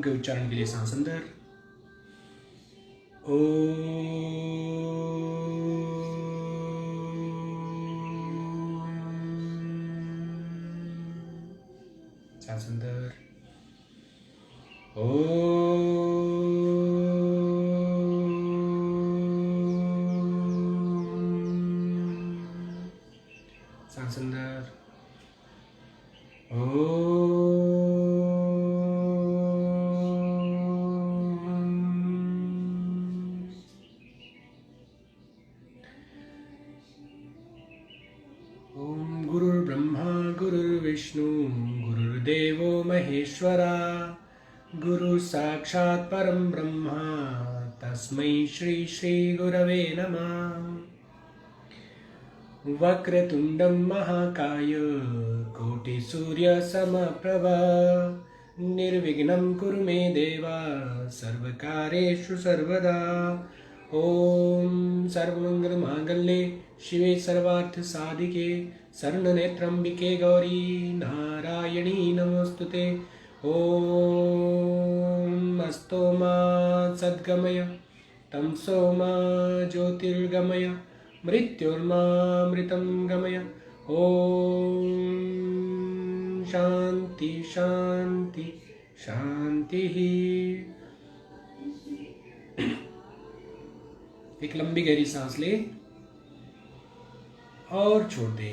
के उच्चारण के लिए सांस अंदर, ओ, सांस अंदर, ओ, सांस अंदर, ओ, विष्णु गुरुर्देवो महेश्वरा गुरु साक्षात् परम ब्रह्मा तस्मै श्री श्री गुरवे नमः। वक्रतुंडं महाकाय कोटि सूर्य समप्रभा निर्विघ्नं कुरु मे देवा सर्वकार्येषु सर्वदा। ओम सर्वमंगल मांगल्ये शिवे सर्वार्थ साधिके शरणनेत्रम्बिके गौरी नारायणी नमोस्तुते। ओम अस्तो मा सद्गमय तमसो मा ज्योतिर्गमय मृत्युर्मामृतं गमय। ओम शांति शांति शांति। एक लंबी गहरी सांस ले और छोड़ दे।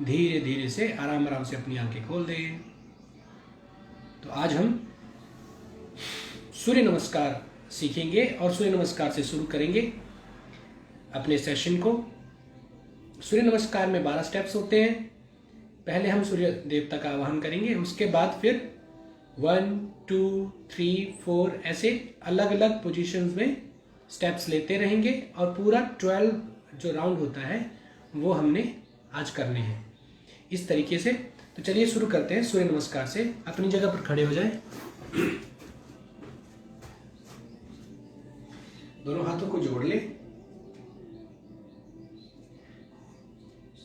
धीरे धीरे से आराम आराम से अपनी आंखें खोल दे। तो आज हम सूर्य नमस्कार सीखेंगे और सूर्य नमस्कार से शुरू करेंगे अपने सेशन को। सूर्य नमस्कार में 12 स्टेप्स होते हैं। पहले हम सूर्य देवता का आवाहन करेंगे, उसके बाद फिर 1 2 3 4 ऐसे अलग अलग पोजीशंस में स्टेप्स लेते रहेंगे और पूरा 12 जो राउंड होता है वो हमने आज करने हैं इस तरीके से। तो चलिए शुरू करते हैं सूर्य नमस्कार से। अपनी जगह पर खड़े हो जाएं। दोनों हाथों को जोड़ ले।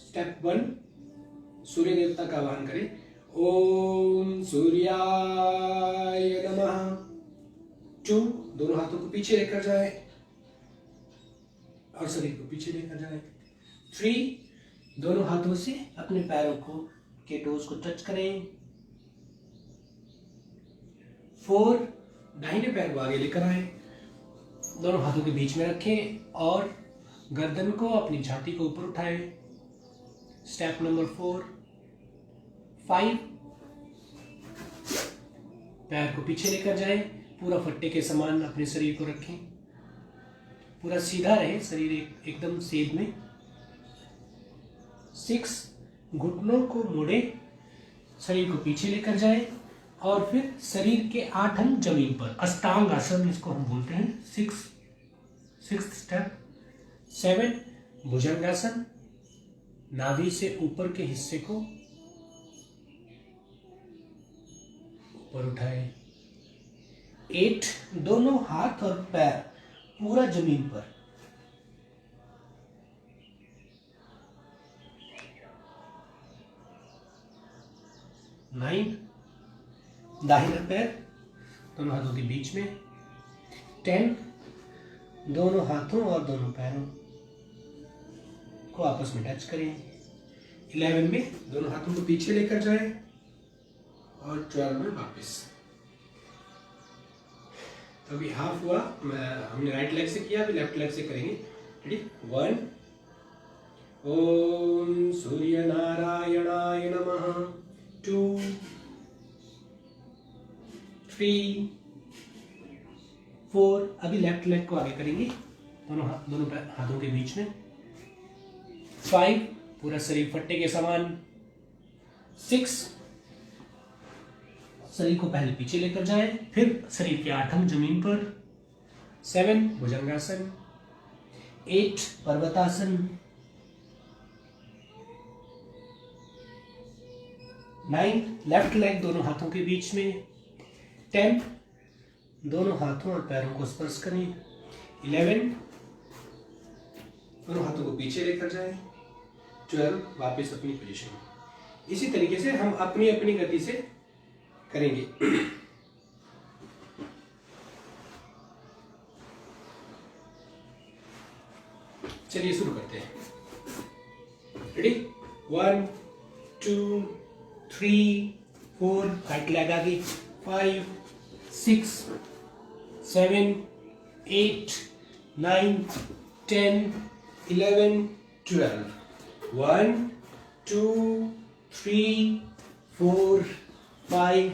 स्टेप 1 सूर्य देवता का आवाहन करें। ओम सूर्याय नमः। 2 दोनों हाथों को पीछे लेकर जाए और शरीर को पीछे लेकर जाए। 3 दोनों हाथों से अपने पैरों को के टोज को टच करें। 4 दाहिने पैर को आगे लेकर आए, दोनों हाथों के बीच में रखें और गर्दन को अपनी छाती को ऊपर उठाएं। स्टेप नंबर 4 5 पैर को पीछे लेकर जाएं, पूरा फट्टे के समान अपने शरीर को रखें, पूरा सीधा रहे शरीर एकदम सेध में। 6 घुटनों को मोड़े, शरीर को पीछे लेकर जाएं और फिर शरीर के 8 अंग जमीन पर, अष्टांग आसन इसको हम बोलते हैं। 6th step. 7 भुजंगासन, नाभि से ऊपर के हिस्से को ऊपर उठाए। 8 दोनों हाथ और पैर पूरा जमीन पर। 9 दाहिना पैर दोनों हाथों के बीच में। 10 दोनों हाथों और दोनों पैरों को आपस में टच करें। 11 में दोनों हाथों को पीछे लेकर जाएं और 12 में वापस। तो अभी हाफ हुआ, हमने राइट लेग से किया, अभी लेफ्ट लेग से करेंगे। रेडी? 1 ओम सूर्य नारायणाय नमः। 2 3 4 अभी लेफ्ट लेग को आगे करेंगे, दोनों हाथों के बीच में। 5 पूरा शरीर फट्टे के समान। 6 शरीर को पहले पीछे लेकर जाएं, फिर शरीर के 8 अंग जमीन पर। 7 भुजंगासन। 8 पर्वतासन। 9 लेफ्ट लेग दोनों हाथों के बीच में। 10 दोनों हाथों और पैरों को स्पर्श करें। 11 दोनों हाथों को पीछे लेकर जाएं। 12 वापस अपनी पोजीशन में। इसी तरीके से हम अपनी अपनी गति से करेंगे। चलिए शुरू करते हैं। रेडी? 1 2 3 4, काट लगा के 5 6 7 8 9 10 11 12 1 2 3 4 5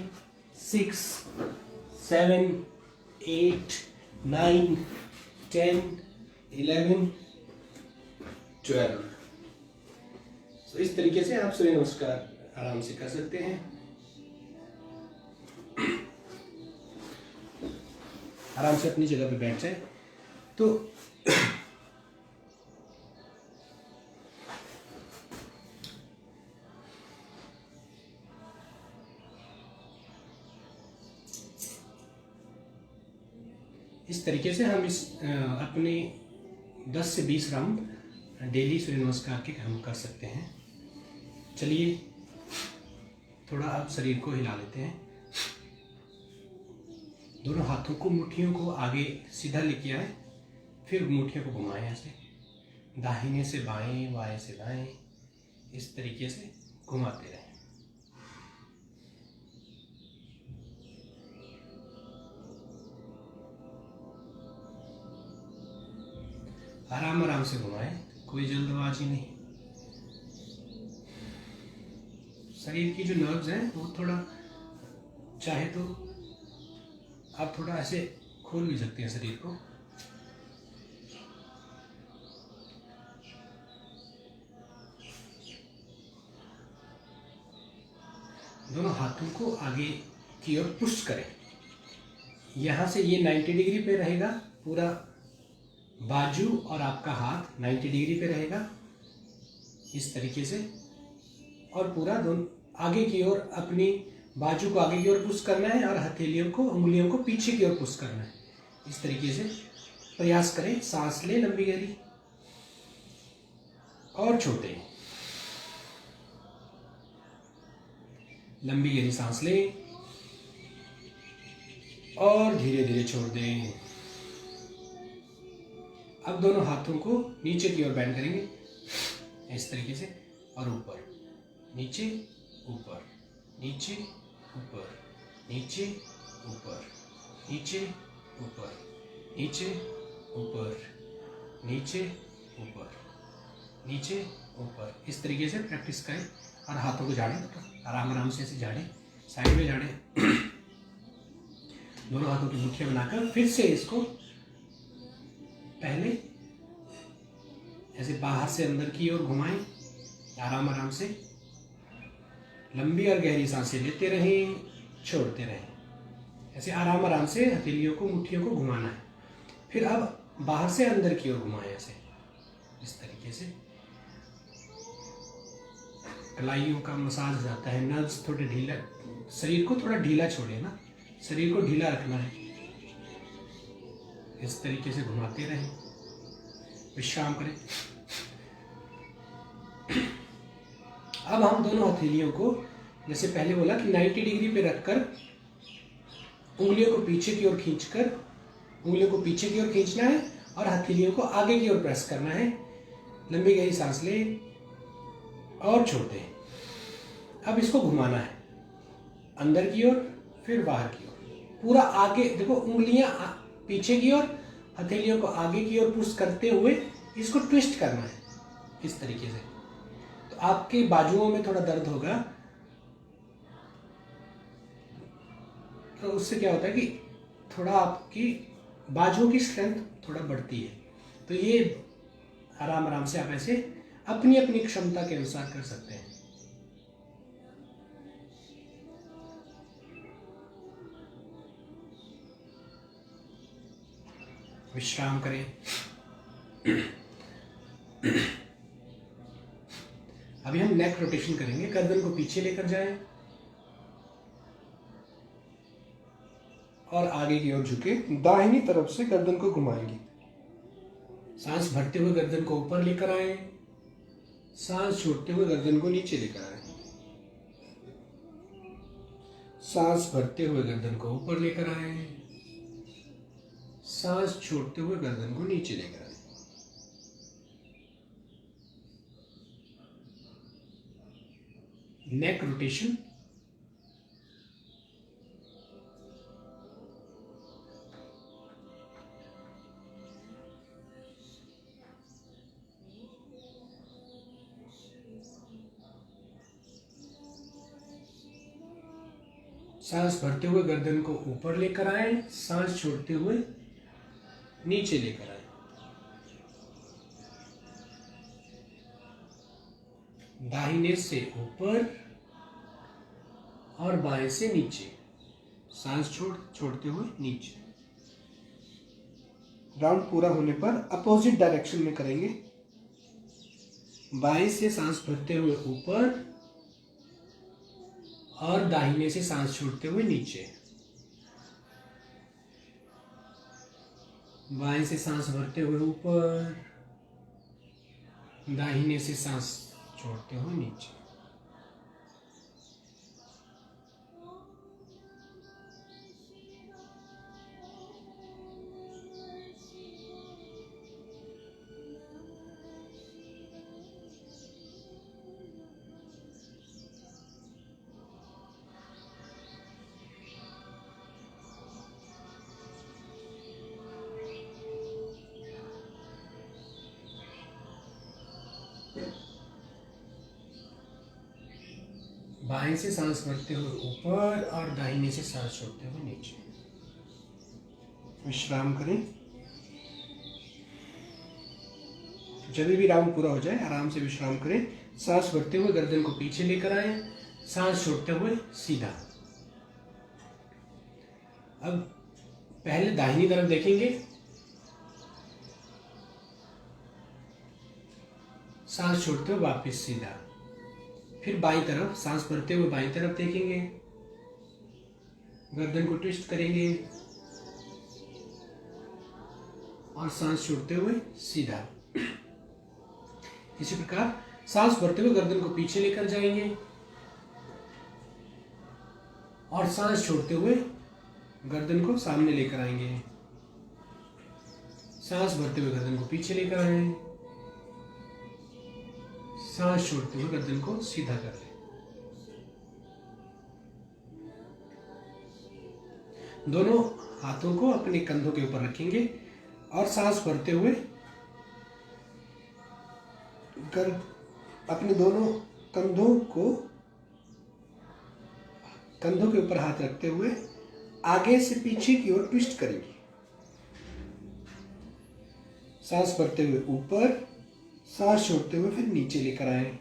6 7 8 9 10 11 12। तो इस तरीके से आप सूर्य नमस्कार आराम से कर सकते हैं। आराम से अपनी जगह पे बैठ जाए। तो इस तरीके से हम इस अपने 10 से 20 राउंड डेली सूर्य नमस्कार के हम कर सकते हैं। चलिए थोड़ा आप शरीर को हिला लेते हैं। दोनों हाथों को, मुट्ठियों को आगे सीधा लेके आए, फिर मुट्ठियों को घुमाएं ऐसे, दाहिने से बाएं, बाएं से दाएं, इस तरीके से घुमाते रहें। आराम आराम से घुमाएं, कोई जल्दबाजी नहीं। शरीर की जो नर्व्स हैं वो थोड़ा, चाहे तो आप थोड़ा ऐसे खोल भी सकते हैं शरीर को। दोनों हाथों को आगे की ओर पुश करें। यहाँ से ये 90 डिग्री पे रहेगा, पूरा बाजू और आपका हाथ 90 डिग्री पे रहेगा इस तरीके से, और पूरा दोनों आगे की ओर, अपनी बाजू को आगे की ओर पुश करना है और हथेलियों को, उंगलियों को पीछे की ओर पुश करना है। इस तरीके से प्रयास करें। सांस लें लंबी गहरी और छोड़ दें। लंबी गहरी सांस लें और धीरे धीरे छोड़ दें। अब दोनों हाथों को नीचे की ओर बैंड करेंगे इस तरीके से, और ऊपर नीचे ऊपर नीचे ऊपर नीचे ऊपर नीचे ऊपर नीचे ऊपर नीचे ऊपर नीचे ऊपर, इस तरीके से प्रैक्टिस करें। और हाथों को झाड़ें, आराम आराम से ऐसे झाड़ें, साइड में झाड़ें। दोनों हाथों की मुट्ठियां बनाकर फिर से इसको पहले ऐसे बाहर से अंदर की ओर घुमाएं। आराम आराम से लंबी और गहरी सांसें लेते रहें, छोड़ते रहें। ऐसे आराम आराम से हथेलियों को, मुट्ठियों को घुमाना है। फिर अब बाहर से अंदर की ओर घुमाएं ऐसे, इस तरीके से। कलाइयों का मसाज हो जाता है, नर्व्स थोड़े ढीला, शरीर को थोड़ा ढीला छोड़े ना, शरीर को ढीला रखना है। इस तरीके से घुमाते रहें, विश्राम करें। अब हम दोनों हथेलियों को, जैसे पहले बोला कि 90 डिग्री पे रखकर उंगलियों को पीछे की ओर खींचकर, उंगलियों को पीछे की ओर खींचना है और हथेलियों को आगे की ओर प्रेस करना है। लंबी गहरी सांस लें और छोड़ दें। अब इसको घुमाना है अंदर की ओर, फिर बाहर की ओर। पूरा आगे देखो, उंगलियां पीछे की ओर, हथेलियों को आगे की ओर पुश करते हुए इसको ट्विस्ट करना है इस तरीके से। तो आपके बाजुओं में थोड़ा दर्द होगा, तो उससे क्या होता है कि थोड़ा आपकी बाजुओं की स्ट्रेंथ थोड़ा बढ़ती है। तो ये आराम आराम से आप ऐसे अपनी अपनी क्षमता के अनुसार कर सकते हैं। विश्राम करें। अभी हम नेक रोटेशन करेंगे। गर्दन को पीछे लेकर जाएं और आगे की ओर झुके, दाहिनी तरफ से गर्दन को घुमाएंगे। सांस भरते हुए गर्दन को ऊपर लेकर आए, सांस छोड़ते हुए गर्दन को नीचे लेकर आए। सांस भरते हुए गर्दन को ऊपर लेकर आए, सांस छोड़ते हुए गर्दन को नीचे लेकर आए। नेक रोटेशन, सांस भरते हुए गर्दन को ऊपर लेकर आए, सांस छोड़ते हुए नीचे लेकर आए। दाहिने से ऊपर और बाएं से नीचे, सांस छोड़ते हुए नीचे। राउंड पूरा होने पर अपोजिट डायरेक्शन में करेंगे। बाएं से सांस भरते हुए ऊपर और दाहिने से सांस छोड़ते हुए नीचे। बाएं से सांस भरते हुए ऊपर, दाहिने से सांस छोड़ते हुए नीचे। बाएं से सांस भरते हुए ऊपर और दाहिने से सांस छोड़ते हुए नीचे। विश्राम करें। जब भी राउंड पूरा हो जाए आराम से विश्राम करें। सांस भरते हुए गर्दन को पीछे लेकर आए, सांस छोड़ते हुए सीधा। अब पहले दाहिनी तरफ देखेंगे, सांस छोड़ते हुए वापस सीधा। फिर बाईं तरफ सांस भरते हुए बाईं तरफ देखेंगे, गर्दन को ट्विस्ट करेंगे और सांस छोड़ते हुए सीधा। इसी प्रकार सांस भरते हुए गर्दन को पीछे लेकर जाएंगे और सांस छोड़ते हुए गर्दन को सामने लेकर आएंगे। सांस भरते हुए गर्दन को पीछे लेकर आए, सांस छोड़ते हुए गर्दन को सीधा कर लें। दोनों हाथों को अपने कंधों के ऊपर रखेंगे और सांस भरते हुए अपने दोनों कंधों के ऊपर हाथ रखते हुए आगे से पीछे की ओर ट्विस्ट करेंगे। सांस भरते हुए ऊपर, सांस छोड़ते हुए फिर नीचे लेकर आए।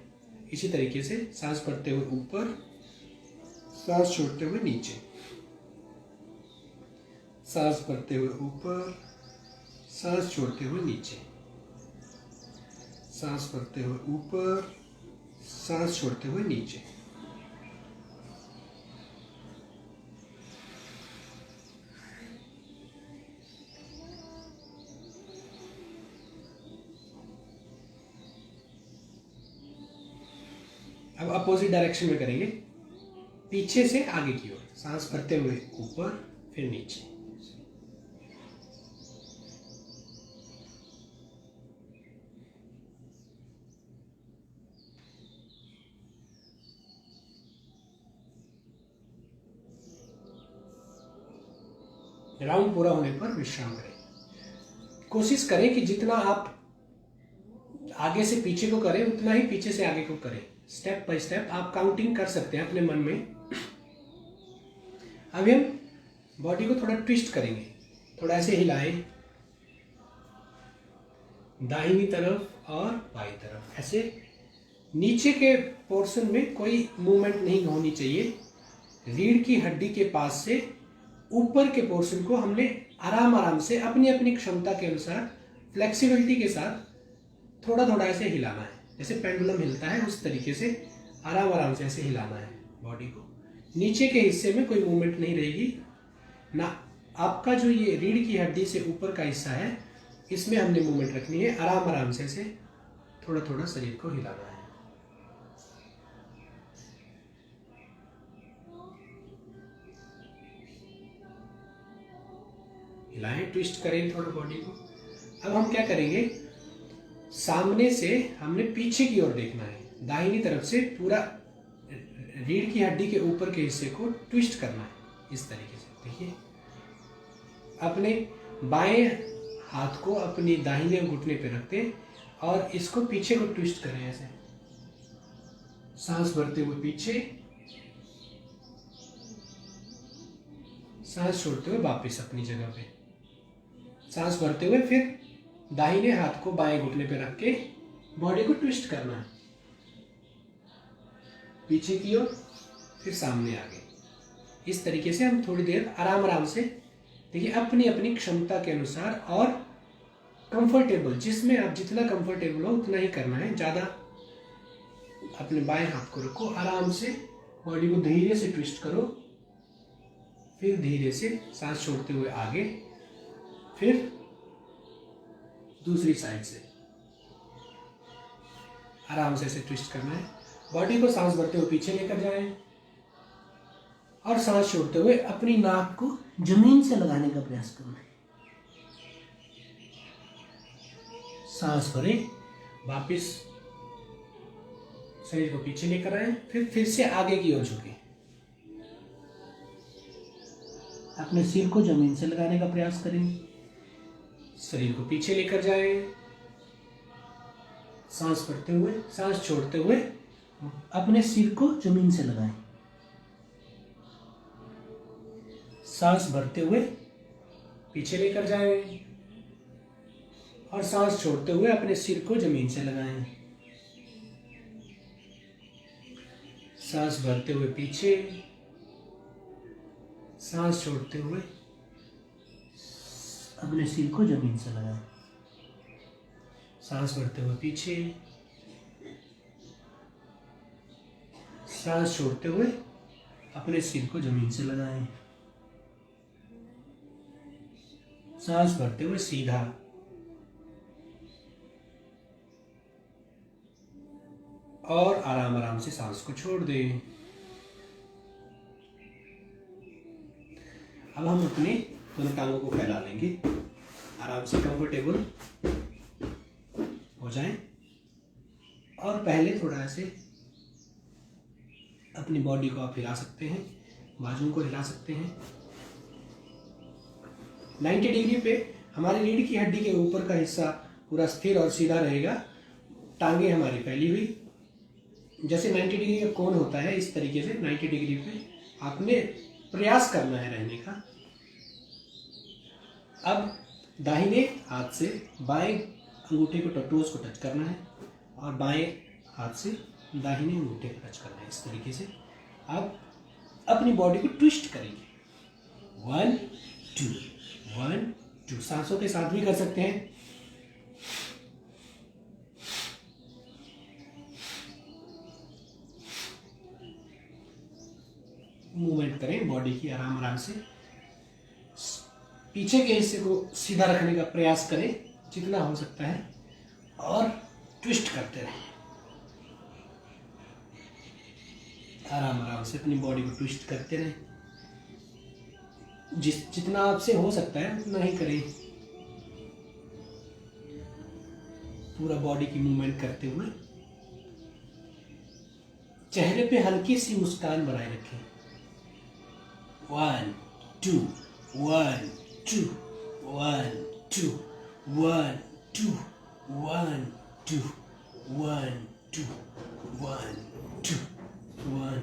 इसी तरीके से सांस भरते हुए ऊपर, सांस छोड़ते हुए नीचे। सांस भरते हुए ऊपर, सांस छोड़ते हुए नीचे। सांस भरते हुए ऊपर, सांस छोड़ते हुए नीचे। अब अपोजिट डायरेक्शन में करेंगे, पीछे से आगे की ओर। सांस भरते हुए ऊपर, फिर नीचे। राउंड पूरा होने पर विश्राम करें। कोशिश करें कि जितना आप आगे से पीछे को करें उतना ही पीछे से आगे को करें। स्टेप बाय स्टेप आप काउंटिंग कर सकते हैं अपने मन में। अभी हम बॉडी को थोड़ा ट्विस्ट करेंगे, थोड़ा ऐसे हिलाएं, दाहिनी तरफ और बाईं तरफ। ऐसे नीचे के पोर्शन में कोई मूवमेंट नहीं होनी चाहिए। रीढ़ की हड्डी के पास से ऊपर के पोर्शन को हमने आराम आराम से अपनी अपनी क्षमता के अनुसार फ्लेक्सिबिलिटी के साथ थोड़ा थोड़ा ऐसे हिलाना है। जैसे पेंडुलम हिलता है उस तरीके से आराम आराम से ऐसे हिलाना है बॉडी को। नीचे के हिस्से में कोई मूवमेंट नहीं रहेगी ना। आपका जो ये रीढ़ की हड्डी से ऊपर का हिस्सा है इसमें हमने मूवमेंट रखनी है। आराम आराम से ऐसे थोड़ा थोड़ा शरीर को हिलाना है। हिलाएं, ट्विस्ट करें थोड़ा बॉडी को। अब हम क्या करेंगे, सामने से हमने पीछे की ओर देखना है, दाहिनी तरफ से पूरा रीढ़ की हड्डी के ऊपर के हिस्से को ट्विस्ट करना है इस तरीके से। देखिए, अपने बाएं हाथ को अपनी दाहिने घुटने पे रखते हैं और इसको पीछे को ट्विस्ट करें ऐसे, सांस भरते हुए पीछे, सांस छोड़ते हुए वापस अपनी जगह पे, सांस भरते हुए फिर दाहिने हाथ को बाएं घुटने पे रख के बॉडी को ट्विस्ट करना है पीछे की ओर, फिर सामने आगे। इस तरीके से हम थोड़ी देर आराम आराम से, देखिए अपनी अपनी क्षमता के अनुसार और कंफर्टेबल, जिसमें आप जितना कंफर्टेबल हो उतना ही करना है। ज़्यादा अपने बाएं हाथ को रखो, आराम से बॉडी को धीरे से ट्विस्ट करो, फिर धीरे से सांस छोड़ते हुए आगे, फिर दूसरी साइड से आराम से ऐसे ट्विस्ट करना है। बॉडी को सांस भरते हुए पीछे लेकर जाएं और सांस छोड़ते हुए अपनी नाक को जमीन से लगाने का प्रयास करना है। सांस भरें, वापस शरीर को पीछे लेकर आए, फिर से आगे की ओर झुकें, अपने सिर को जमीन से लगाने का प्रयास करें, शरीर को पीछे लेकर जाएं, सांस भरते हुए, सांस छोड़ते हुए अपने सिर को जमीन से लगाएं, सांस भरते हुए पीछे लेकर जाएं और सांस छोड़ते हुए अपने सिर को जमीन से लगाएं, सांस भरते हुए पीछे, सांस छोड़ते हुए अपने सिर को जमीन से लगाएं, सांस भरते हुए पीछे, सांस छोड़ते हुए अपने सिर को जमीन से लगाएं, सांस भरते हुए सीधा, और आराम आराम से सांस को छोड़ दें। अब हम अपने दोनों टांगों को फैला लेंगे, आराम से कंफर्टेबल हो जाएं और पहले थोड़ा ऐसे अपनी बॉडी को आप हिला सकते हैं, बाजुओं को हिला सकते हैं। 90 डिग्री पे हमारी रीढ़ की हड्डी के ऊपर का हिस्सा पूरा स्थिर और सीधा रहेगा, टांगे हमारी फैली हुई, जैसे 90 डिग्री का कोण होता है इस तरीके से 90 डिग्री पे आपने प्रयास करना है रहने का। अब दाहिने हाथ से बाएं अंगूठे को, टोज को टच करना है और बाएं हाथ से दाहिने अंगूठे को टच करना है। इस तरीके से आप अपनी बॉडी को ट्विस्ट करेंगे। 1 2 1 2, सांसों के साथ भी कर सकते हैं। मूवमेंट करें बॉडी की, आराम आराम से पीछे के हिस्से को सीधा रखने का प्रयास करें जितना हो सकता है और ट्विस्ट करते रहें। आराम आराम से अपनी बॉडी को ट्विस्ट करते रहें, जितना आपसे हो सकता है उतना ही करें। पूरा बॉडी की मूवमेंट करते हुए चेहरे पे हल्की सी मुस्कान बनाए रखें। 1 2 1 2 1 2 1 2 1 2 1 2 1 2 1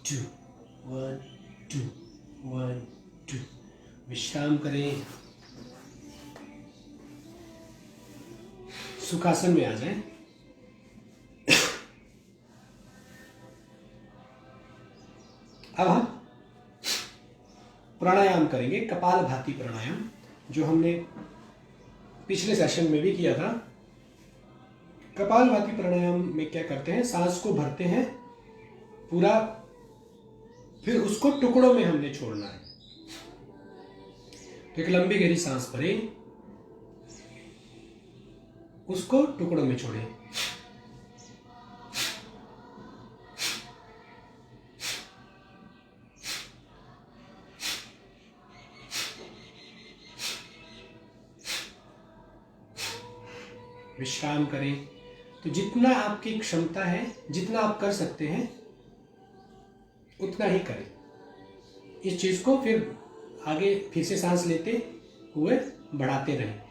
2 1 2 1 2। विश्राम करें, सुखासन में आ जाएं। अब हम प्राणायाम करेंगे, कपालभाति प्राणायाम, जो हमने पिछले सेशन में भी किया था। कपालभाति प्राणायाम में क्या करते हैं, सांस को भरते हैं पूरा, फिर उसको टुकड़ों में हमने छोड़ना है। तो एक लंबी गहरी सांस भरें, उसको टुकड़ों में छोड़ें। विश्राम करें। तो जितना आपकी क्षमता है, जितना आप कर सकते हैं उतना ही करें। इस चीज़ को फिर आगे फिर से सांस लेते हुए बढ़ाते रहें।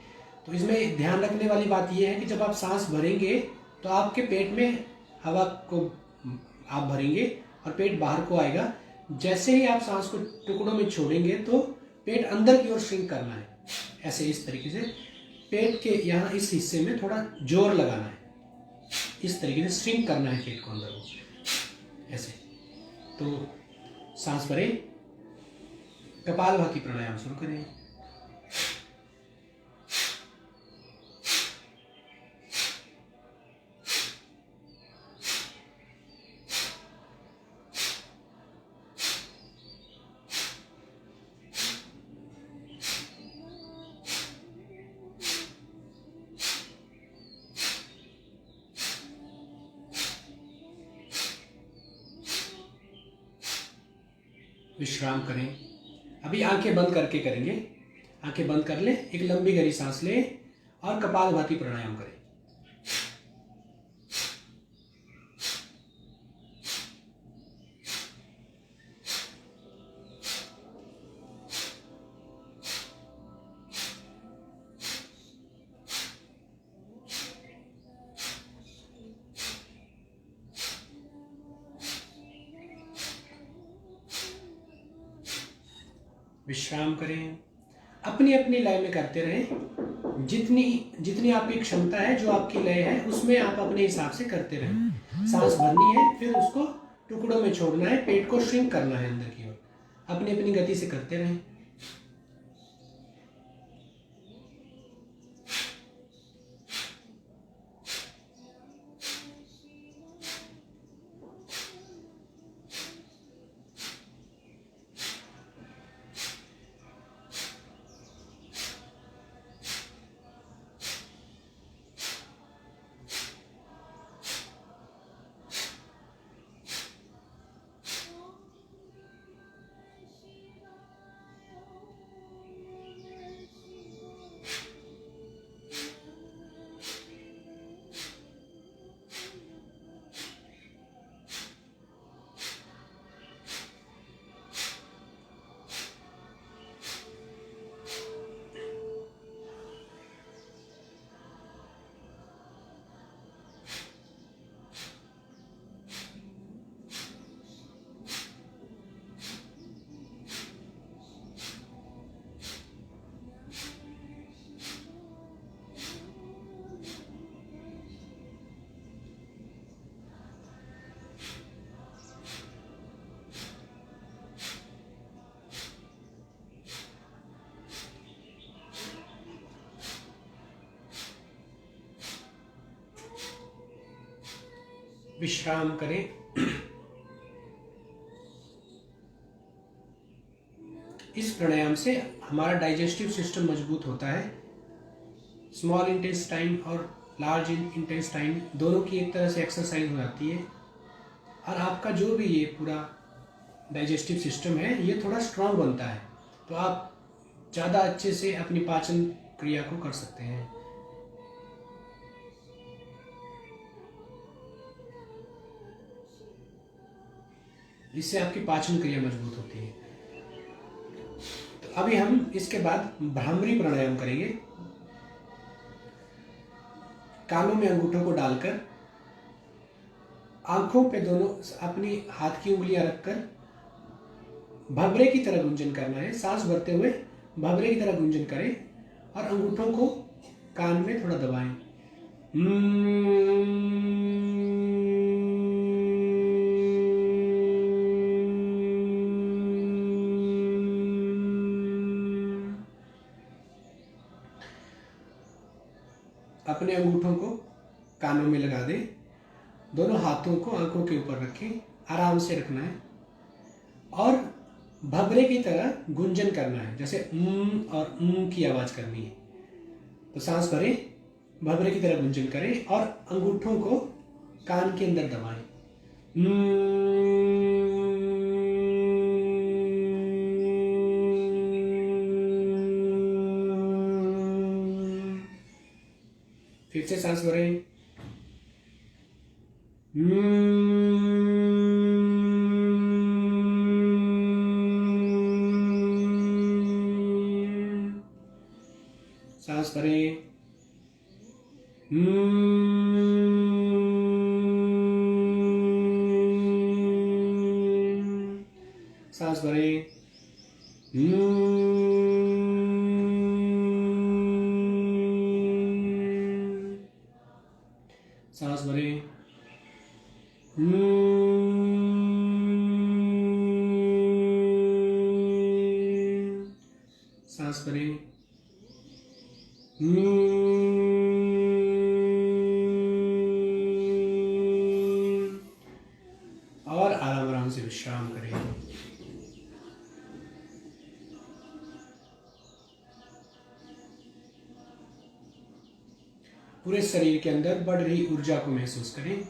तो इसमें ध्यान रखने वाली बात यह है कि जब आप सांस भरेंगे तो आपके पेट में हवा को आप भरेंगे और पेट बाहर को आएगा। जैसे ही आप सांस को टुकड़ों में छोड़ेंगे तो पेट अंदर की ओर श्रिंक करना है। ऐसे इस तरीके से पेट के यहाँ इस हिस्से में थोड़ा जोर लगाना है, इस तरीके से श्रिंक करना है पेट को अंदर को ऐसे। तो सांस भरें, कपालभाति प्राणायाम शुरू करें। विश्राम करें। अभी आंखें बंद करके करेंगे। आंखें बंद कर लें, एक लंबी गहरी सांस लें और कपालभाति प्राणायाम करें। विश्राम करें। अपनी अपनी लय में करते रहें। जितनी जितनी आपकी क्षमता है, जो आपकी लय है, उसमें आप अपने हिसाब से करते रहें। सांस भरनी है, फिर उसको टुकड़ों में छोड़ना है, पेट को श्रिंक करना है अंदर की ओर। अपनी अपनी गति से करते रहें। विश्राम करें। इस प्राणायाम से हमारा डाइजेस्टिव सिस्टम मजबूत होता है। स्मॉल इंटेस्टाइन और लार्ज इंटेस्टाइन दोनों की एक तरह से एक्सरसाइज हो जाती है और आपका जो भी ये पूरा डाइजेस्टिव सिस्टम है ये थोड़ा स्ट्रांग बनता है। तो आप ज़्यादा अच्छे से अपनी पाचन क्रिया को कर सकते हैं। इससे आपकी पाचन क्रिया मजबूत होती है। तो अभी हम इसके बाद भ्रामरी प्राणायाम करेंगे। कानों में अंगूठों को डालकर आंखों पे दोनों अपनी हाथ की उंगलियां रखकर भवरे की तरह गुंजन करना है। सांस भरते हुए भवरे की तरह गुंजन करें और अंगूठों को कान में थोड़ा दबाएं। अपने अंगूठों को कानों में लगा दें। दोनों हाथों को आंखों के ऊपर रखें, आराम से रखना है और भवरे की तरह गुंजन करना है, जैसे और की आवाज करनी है। तो सांस भरें, भवरे की तरह गुंजन करें और अंगूठों को कान के अंदर दबाएं। फिर से सांस भरें। सांस भरें। सांस भरें। सांस भरें। सांस भरें। और आराम आराम से विश्राम करें। पूरे शरीर के अंदर बढ़ रही ऊर्जा को महसूस करें।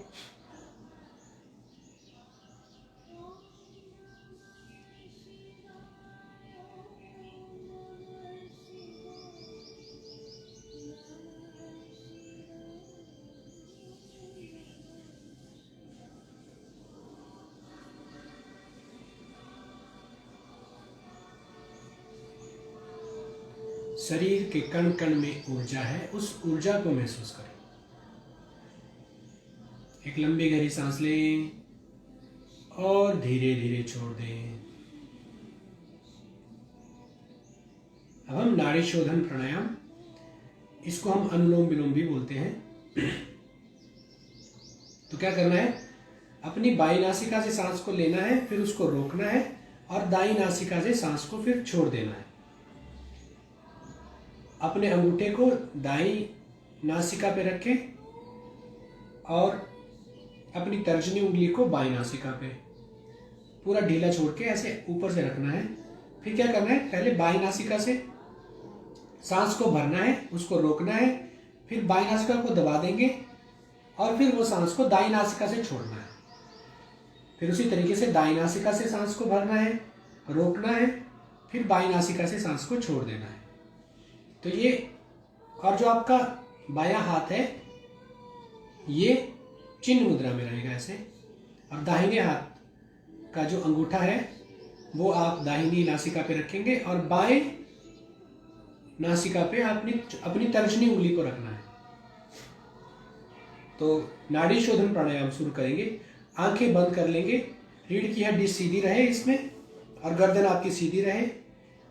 शरीर के कण कण में ऊर्जा है, उस ऊर्जा को महसूस करें। एक लंबी गहरी सांस लें और धीरे धीरे छोड़ दें। अब हम नाड़ी शोधन प्राणायाम, इसको हम अनुलोम विलोम भी बोलते हैं। तो क्या करना है, अपनी बाई नासिका से सांस को लेना है, फिर उसको रोकना है और दाई नासिका से सांस को फिर छोड़ देना है। अपने अंगूठे को दाई नासिका पे रखें और अपनी तर्जनी उंगली को बाई नासिका पे पूरा ढीला छोड़ के ऐसे ऊपर से रखना है। फिर क्या करना है, पहले बाई नासिका से सांस को भरना है, उसको रोकना है, फिर बाई नासिका को दबा देंगे और फिर वो सांस को दाई नासिका से छोड़ना है। फिर उसी तरीके से दाई नासिका से सांस को भरना है, रोकना है, फिर बाई नासिका से सांस को छोड़ देना है। तो ये, और जो आपका बायां हाथ है ये चिन्ह मुद्रा में रहेगा ऐसे, और दाहिने हाथ का जो अंगूठा है वो आप दाहिनी नासिका पे रखेंगे और बाएं नासिका पे अपनी तर्जनी उंगली को रखना है। तो नाड़ी शोधन प्राणायाम शुरू करेंगे। आंखें बंद कर लेंगे, रीढ़ की हड्डी सीधी रहे इसमें और गर्दन आपकी सीधी रहे।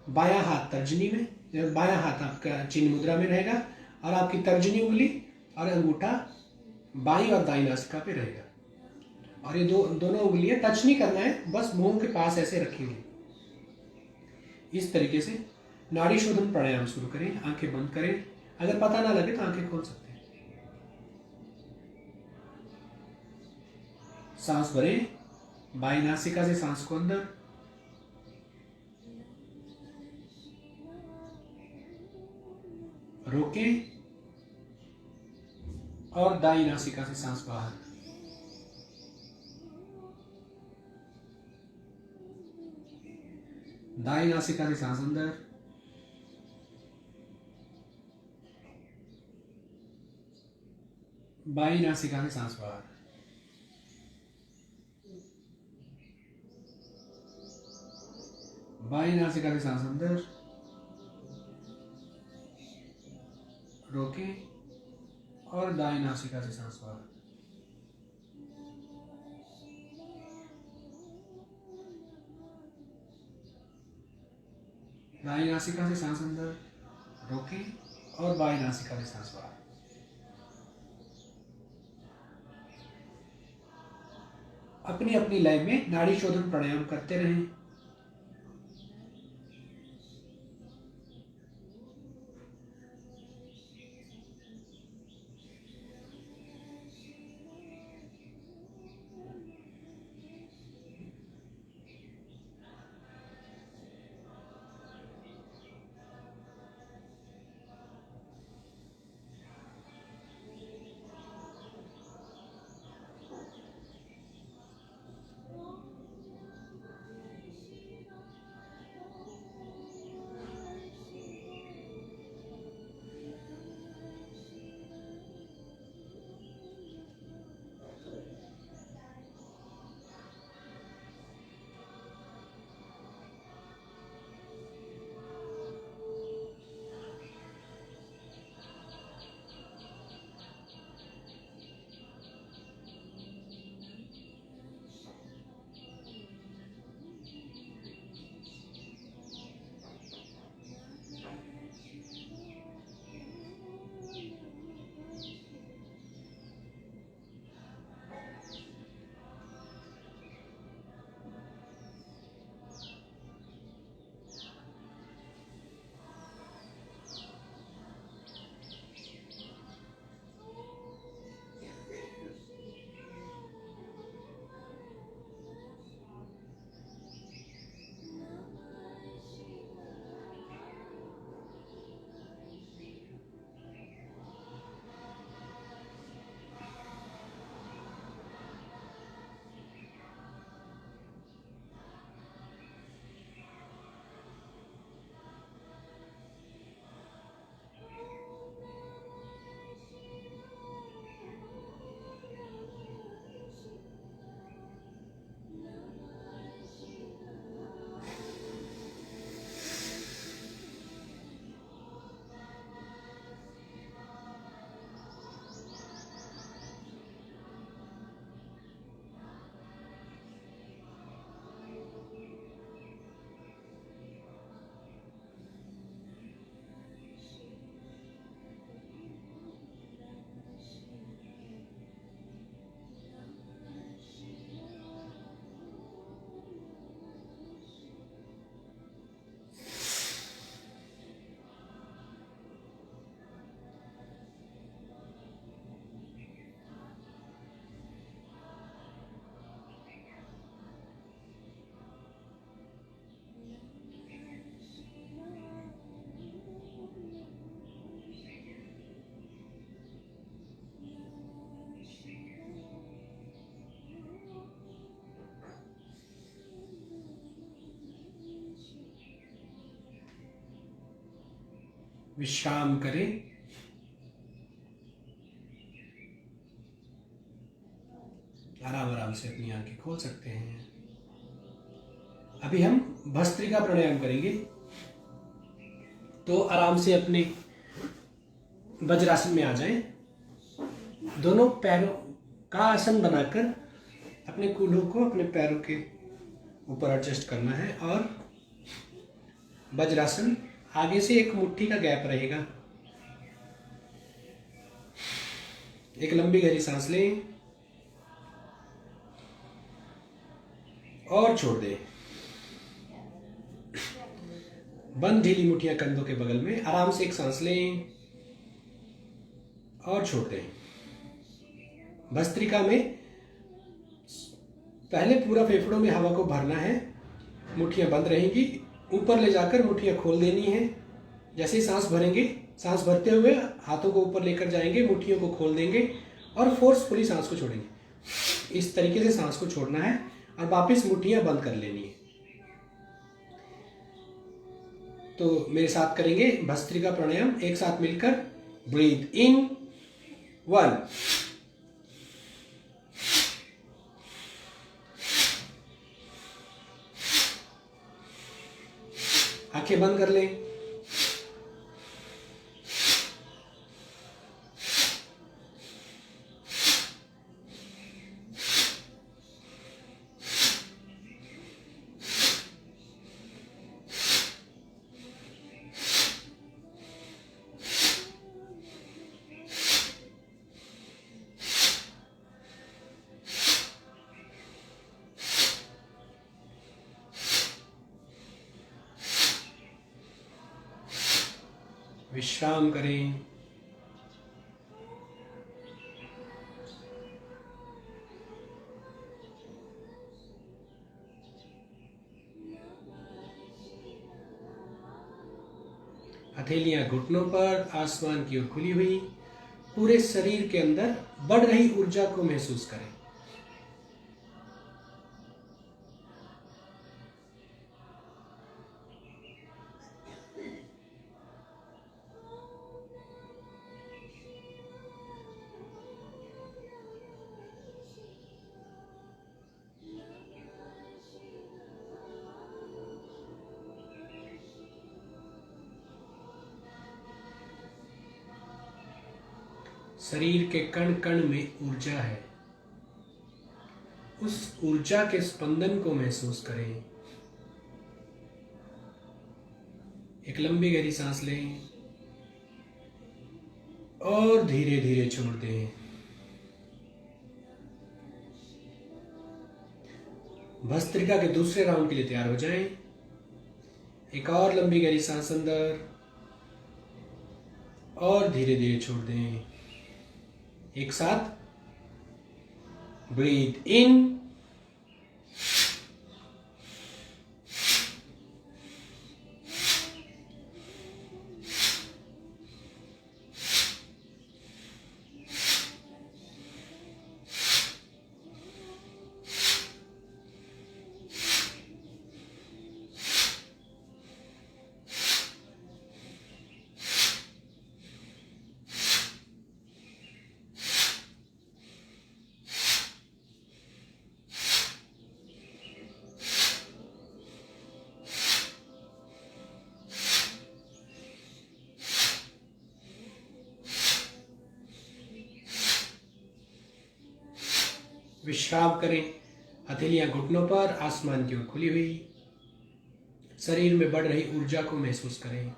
बायां हाथ तर्जनी में, बायां हाथ आपका चिन्ह मुद्रा में रहेगा और आपकी तर्जनी उंगली और अंगूठा बाईं और दाईं नासिका पे रहेगा। और ये दोनों उंगलियां टच नहीं करना है, बस मुंह के पास ऐसे रखेंगे। इस तरीके से नाड़ी शोधन प्राणायाम शुरू करें। आंखें बंद करें, अगर पता ना लगे तो आंखें खोल सकते हैं। सांस भरें, बाईं नासिका से सांस को अंदर, रोकें और दाईं नासिका से सांस बाहर। दाईं नासिका से सांस अंदर, बाईं नासिका से सांस बाहर। बाईं नासिका से सांस अंदर, रोकें और दाईं नासिका से सांस बाहर। दाईं नासिका से सांस अंदर, रोकें और बाईं नासिका से सांस बाहर। अपनी अपनी लय में नाड़ी शोधन प्राणायाम करते रहें। विश्राम करें। आराम आराम से अपनी आंखें खोल सकते हैं। अभी हम भस्त्रिका प्राणायाम करेंगे। तो आराम से अपने वज्रासन में आ जाएं। दोनों पैरों का आसन बनाकर अपने कूल्हों को अपने पैरों के ऊपर एडजस्ट करना है और वज्रासन आगे से एक मुट्ठी का गैप रहेगा। एक लंबी गहरी सांस लें और छोड़ दें। बंद ढीली मुट्ठियां कंधों के बगल में। आराम से एक सांस लें और छोड़ दें। भस्त्रिका में पहले पूरा फेफड़ों में हवा को भरना है। मुट्ठियां बंद रहेंगी। ऊपर ले जाकर मुट्ठियां खोल देनी है। जैसे ही सांस भरेंगे, सांस भरते हुए हाथों को ऊपर लेकर जाएंगे, मुट्ठियों को खोल देंगे और फोर्सफुली सांस को छोड़ेंगे। इस तरीके से सांस को छोड़ना है और वापस मुट्ठियां बंद कर लेनी है। तो मेरे साथ करेंगे भस्त्रिका प्राणायाम एक साथ मिलकर। ब्रीथ इन 1, आंखें बंद कर लें। विश्राम करें। हथेलियां घुटनों पर, आसमान की ओर खुली हुई। पूरे शरीर के अंदर बढ़ रही ऊर्जा को महसूस करें। शरीर के कण कण में ऊर्जा है। उस ऊर्जा के स्पंदन को महसूस करें। एक लंबी गहरी सांस लें और धीरे धीरे छोड़ दें। भस्त्रिका के दूसरे राउंड के लिए तैयार हो जाएं। एक और लंबी गहरी सांस अंदर और धीरे धीरे छोड़ दें। एक साथ ब्रीथ इन, विश्राम करें। हथेलियां घुटनों पर, आसमान की ओर खुली हुई। शरीर में बढ़ रही ऊर्जा को महसूस करें।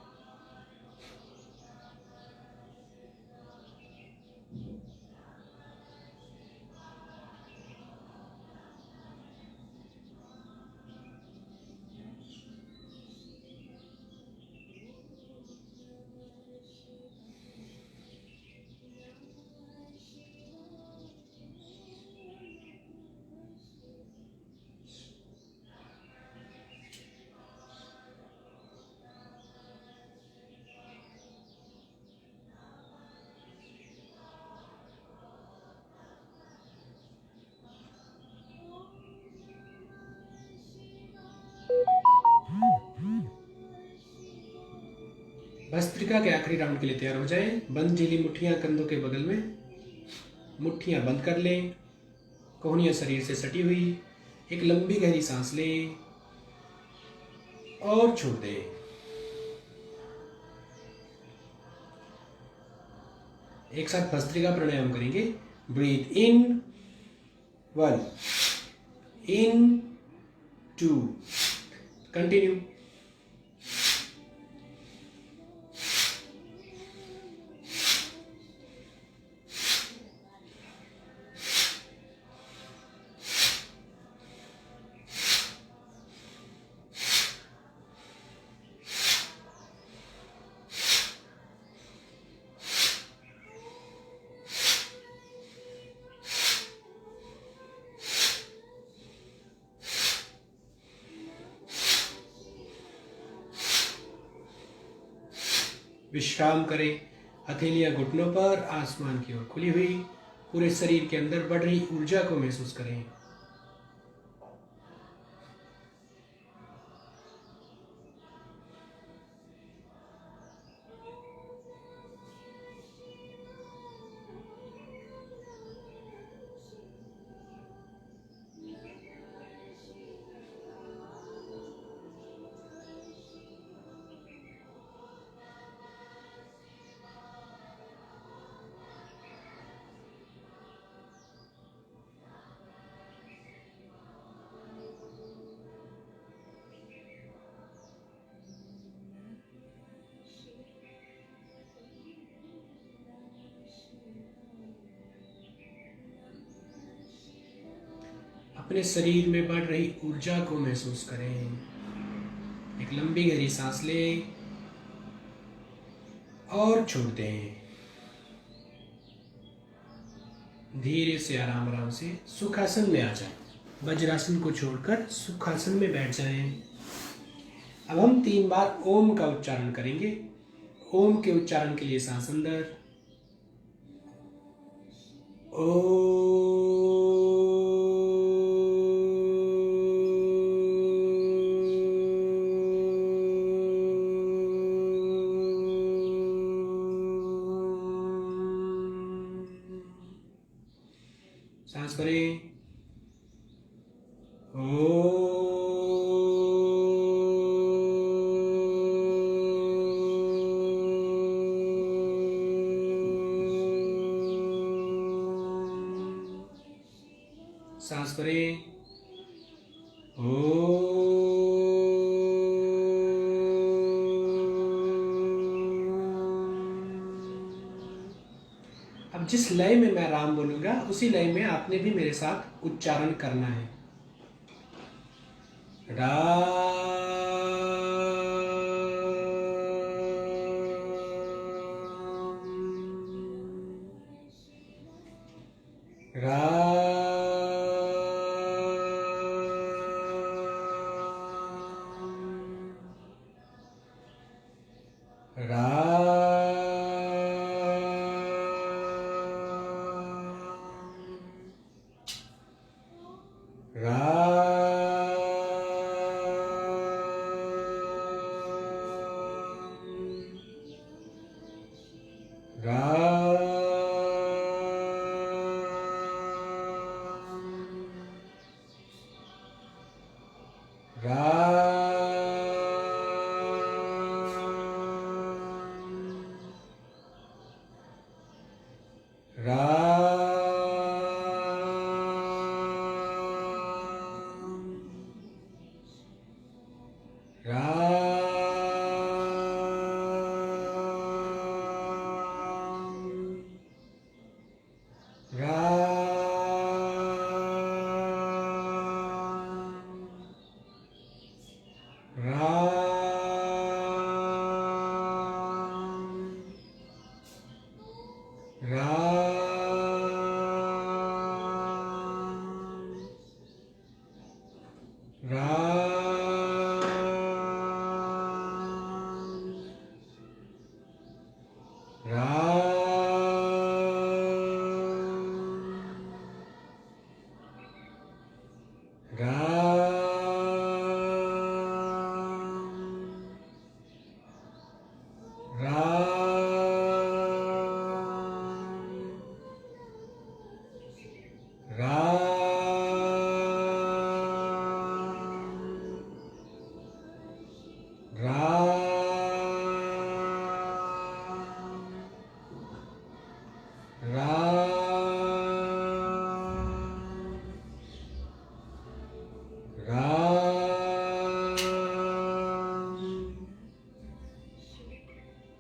भस्त्रिका के आखिरी राउंड के लिए तैयार हो जाएं। बंद झीली मुट्ठियां कंधों के बगल में, मुट्ठियां बंद कर लें, कोहनियां शरीर से सटी हुई। एक लंबी गहरी सांस लें और छोड़ दें। एक साथ भस्त्रिका प्राणायाम करेंगे। ब्रीथ इन 1, इन 2, कंटिन्यू। विश्राम करें। हथेलियां घुटनों पर, आसमान की ओर खुली हुई। पूरे शरीर के अंदर बढ़ रही ऊर्जा को महसूस करें। अपने शरीर में बढ़ रही ऊर्जा को महसूस करें। एक लंबी गहरी सांस लें और छोड़ दें। धीरे से आराम आराम से सुखासन में आ जाएं। वज्रासन को छोड़कर सुखासन में बैठ जाएं। अब हम 3 बार ओम का उच्चारण करेंगे। ओम के उच्चारण के लिए सांस अंदर, ओ, सांस भरें, ओ, सांस भरें, ओ, अब जिस लय में मैं राम बोलूंगा उसी लय में आपने भी मेरे साथ उच्चारण करना है। राम, राम,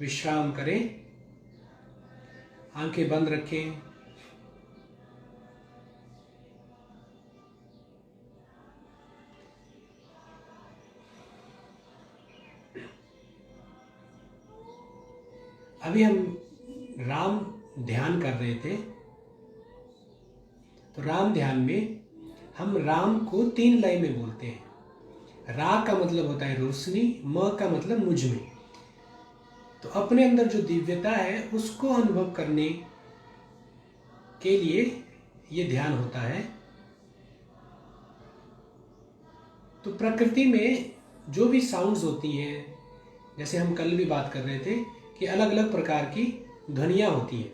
विश्राम करें, आंखें बंद रखें। अभी हम राम ध्यान कर रहे थे, तो राम ध्यान में हम राम को 3 लय में बोलते हैं। रा का मतलब होता है रोशनी, म का मतलब मुझ में। तो अपने अंदर जो दिव्यता है उसको अनुभव करने के लिए ये ध्यान होता है। तो प्रकृति में जो भी साउंड्स होती हैं, जैसे हम कल भी बात कर रहे थे कि अलग अलग प्रकार की ध्वनियां होती हैं,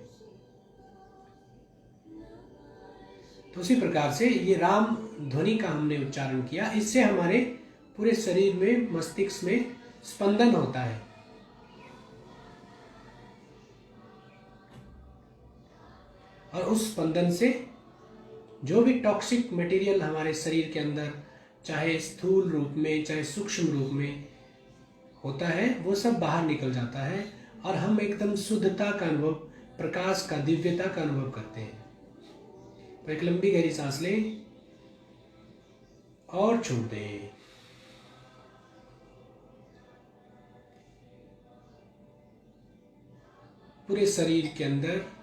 तो उसी प्रकार से ये राम ध्वनि का हमने उच्चारण किया। इससे हमारे पूरे शरीर में, मस्तिष्क में स्पंदन होता है। और उस स्पंदन से जो भी टॉक्सिक मटेरियल हमारे शरीर के अंदर, चाहे स्थूल रूप में चाहे सूक्ष्म रूप में होता है, वो सब बाहर निकल जाता है और हम एकदम शुद्धता का अनुभव, प्रकाश का, दिव्यता का अनुभव करते हैं। तो एक लंबी गहरी सांस लें और छोड़ दें। पूरे शरीर के अंदर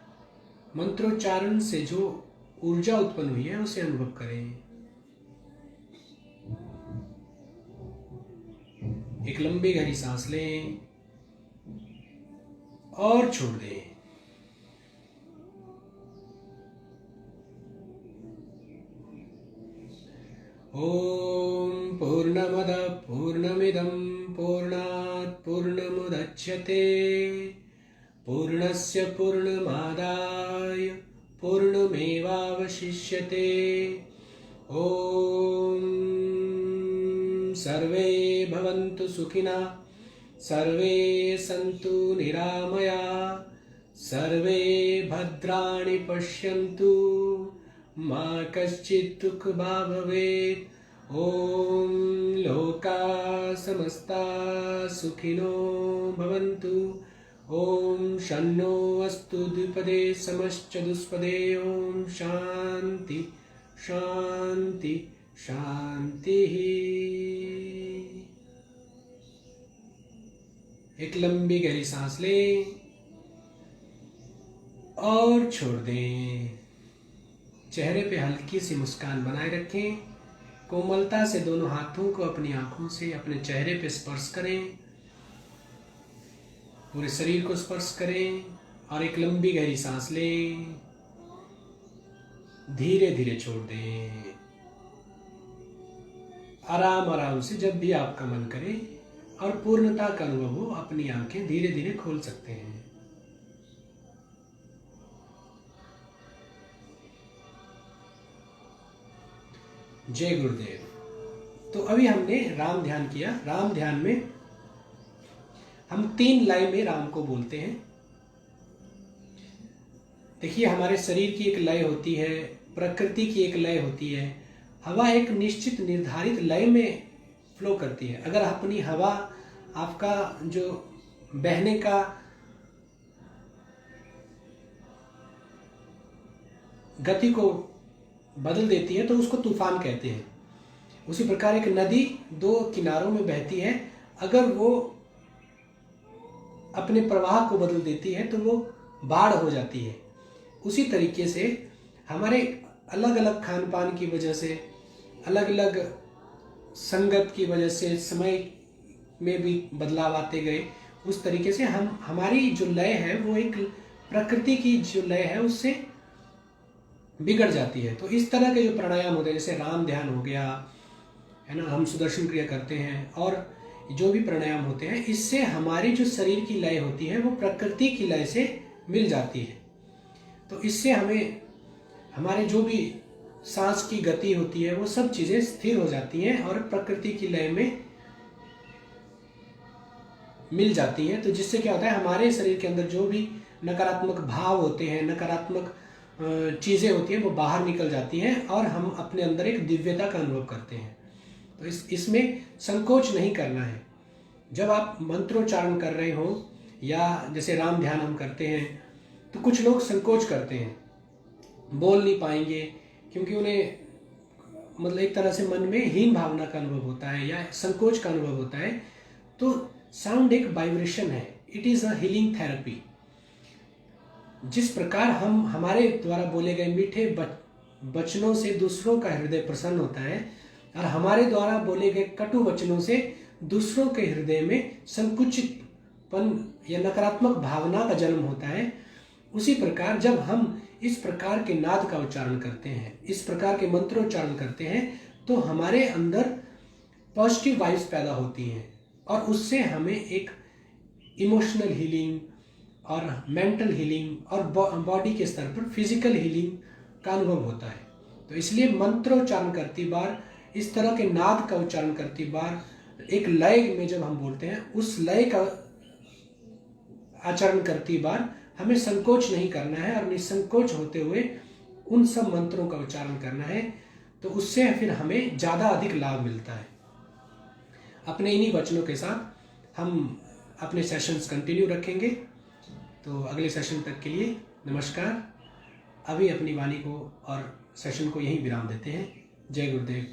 मंत्रोच्चारण से जो ऊर्जा उत्पन्न हुई है उसे अनुभव करें। एक लंबी गहरी सांस लें और छोड़ दें। ओम पूर्णमदः पूर्णमिदं पूर्णात् पूर्णमुदच्यते पूर्णस्य पूर्णमादाय पूर्णमेवावशिष्यते। ओम सर्वे भवन्तु सुखिनः, सर्वे सन्तु निरामया, सर्वे भद्राणि पश्यन्तु, मा कश्चित् दुःखभाग् भवेत्। ओम लोका समस्ता सुखिनो भवन्तु। ओम शन्नो अस्तु द्विपदे समश्चतुष्पदे। ओम शांति शांति शांति। एक लंबी गहरी सांस लें और छोड़ दें। चेहरे पे हल्की सी मुस्कान बनाए रखें। कोमलता से दोनों हाथों को अपनी आंखों से अपने चेहरे पे स्पर्श करें। पूरे शरीर को स्पर्श करें और एक लंबी गहरी सांस लें। धीरे धीरे छोड़ दें। आराम आराम से जब भी आपका मन करे और पूर्णता का अनुभव हो, अपनी आंखें धीरे धीरे खोल सकते हैं। जय गुरुदेव। तो अभी हमने राम ध्यान किया। राम ध्यान में हम 3 लय में राम को बोलते हैं। देखिए, हमारे शरीर की एक लय होती है, प्रकृति की एक लय होती है, हवा एक निश्चित निर्धारित लय में फ्लो करती है। अगर अपनी हवा, आपका जो बहने का गति को बदल देती है तो उसको तूफान कहते हैं। उसी प्रकार एक नदी 2 किनारों में बहती है, अगर वो अपने प्रवाह को बदल देती है तो वो बाढ़ हो जाती है। उसी तरीके से हमारे अलग अलग खान पान की वजह से, अलग अलग संगत की वजह से समय में भी बदलाव आते गए। उस तरीके से हमारी जो लय है वो एक प्रकृति की जो लय है उससे बिगड़ जाती है। तो इस तरह के जो प्राणायाम होते हैं, जैसे राम ध्यान हो गया है ना, हम सुदर्शन क्रिया करते हैं, और जो भी प्राणायाम होते हैं, इससे हमारी जो शरीर की लय होती है वो प्रकृति की लय से मिल जाती है। तो इससे हमें हमारे जो भी सांस की गति होती है वो सब चीजें स्थिर हो जाती हैं और प्रकृति की लय में मिल जाती हैं। तो जिससे क्या होता है, हमारे शरीर के अंदर जो भी नकारात्मक भाव होते हैं, नकारात्मक चीजें होती हैं, वो बाहर निकल जाती हैं और हम अपने अंदर एक दिव्यता का अनुभव करते हैं। तो इसमें संकोच नहीं करना है। जब आप मंत्रोच्चारण कर रहे हो या जैसे राम ध्यान हम करते हैं तो कुछ लोग संकोच करते हैं, बोल नहीं पाएंगे क्योंकि उन्हें मतलब एक तरह से मन में हीन भावना का अनुभव होता है या संकोच का अनुभव होता है। तो साउंड एक वाइब्रेशन है, it is a healing therapy. जिस प्रकार हम हमारे द्वारा बोले गए मीठे वचनों से दूसरों का हृदय प्रसन्न होता है और हमारे द्वारा बोले गए कटु वचनों से दूसरों के हृदय में संकुचितपन या नकारात्मक भावना का जन्म होता है, उसी प्रकार जब हम इस प्रकार के नाद का उच्चारण करते हैं, इस प्रकार के मंत्रोच्चारण करते हैं, तो हमारे अंदर पॉजिटिव वाइब्स पैदा होती हैं और उससे हमें एक इमोशनल हीलिंग और मेंटल हीलिंग और बॉडी के स्तर पर फिजिकल हीलिंग का अनुभव होता है। तो इसलिए मंत्रोच्चारण करती बार, इस तरह के नाद का उच्चारण करती बार, एक लय में जब हम बोलते हैं, उस लय का आचरण करती बार हमें संकोच नहीं करना है और निसंकोच होते हुए उन सब मंत्रों का उच्चारण करना है। तो उससे फिर हमें ज़्यादा अधिक लाभ मिलता है। अपने इन्हीं वचनों के साथ हम अपने सेशंस कंटिन्यू रखेंगे। तो अगले सेशन तक के लिए नमस्कार। अभी अपनी वाणी को और सेशन को यहीं विराम देते हैं। जय गुरुदेव।